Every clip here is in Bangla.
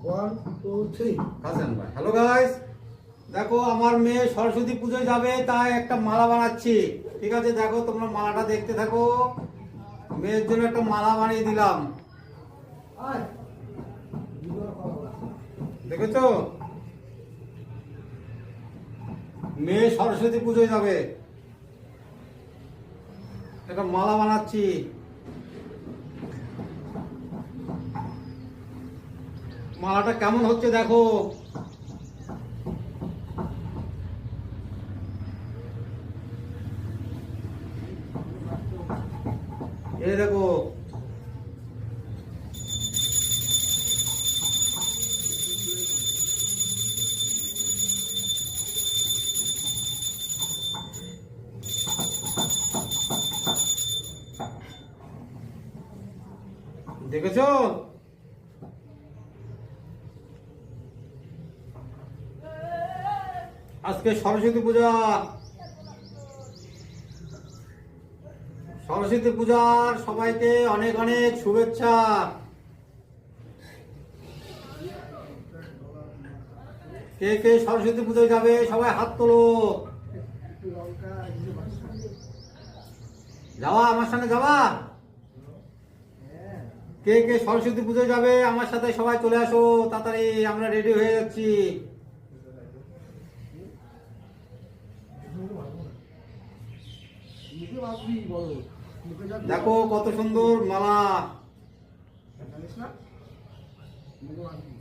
1 2 3 হাসান ভাই, হ্যালো গাইস, দেখো আমার মেয়ে সরস্বতী পুজোয় যাবে, তাই একটা মালা বানাচ্ছি। ঠিক আছে, দেখো তোমরা মালাটা দেখতে থাকো। মেয়ের জন্য একটা মালা বানিয়ে দিলাম, আয় ভিডিও কল করা দেখেছো? মেয়ে সরস্বতী পুজোয় যাবে, একটা মালা বানাচ্ছি। মালাটা কেমন হচ্ছে দেখো। এই দেখো, দেখেছো? আজকে সরস্বতী পূজা, সরস্বতী পূজার সবাইকে অনেক অনেক শুভেচ্ছা। কে কে সরস্বতী পুজোয় যাবে সবাই হাত তোলো। একটু লঙ্কা দিতে পারছ যাওয়া আমার সঙ্গে যাওয়া? হ্যাঁ কে কে সরস্বতী পুজোয় যাবে আমার সাথে সবাই চলে আসো, তাড়াতাড়ি আমরা রেডি হয়ে যাচ্ছি। মুখে মাখবি বলো মুখে যা দেখো কত সুন্দর মালা। জানিস না মুখে মাখবি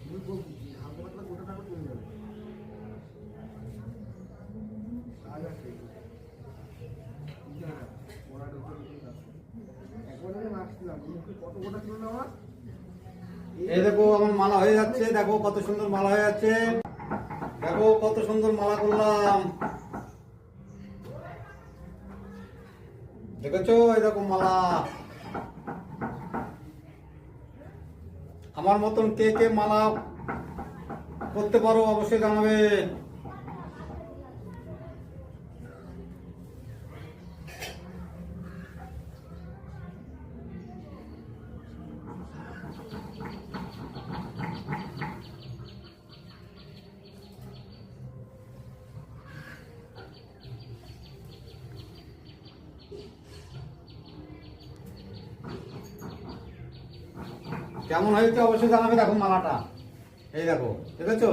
মুখ বলবি হালকা পাতলা গোটা টাকা চলে যাবে কাজ আছে ওরা ঢোকে একবারে মাখছিলাম মুখে কত গোটা ছিল না আমার এই দেখো আমার মালা হয়ে যাচ্ছে, দেখো কত সুন্দর মালা হয়ে যাচ্ছে, দেখো কত সুন্দর মালা করলাম, দেখেছো? এই দেখো মালা। আমার মতন কে কে মালা করতে পারো অবশ্যই জানাবে। কেমন হয়েছে অবশ্যই জানাবে। দেখো মালাটা, এই দেখো, দেখেছো?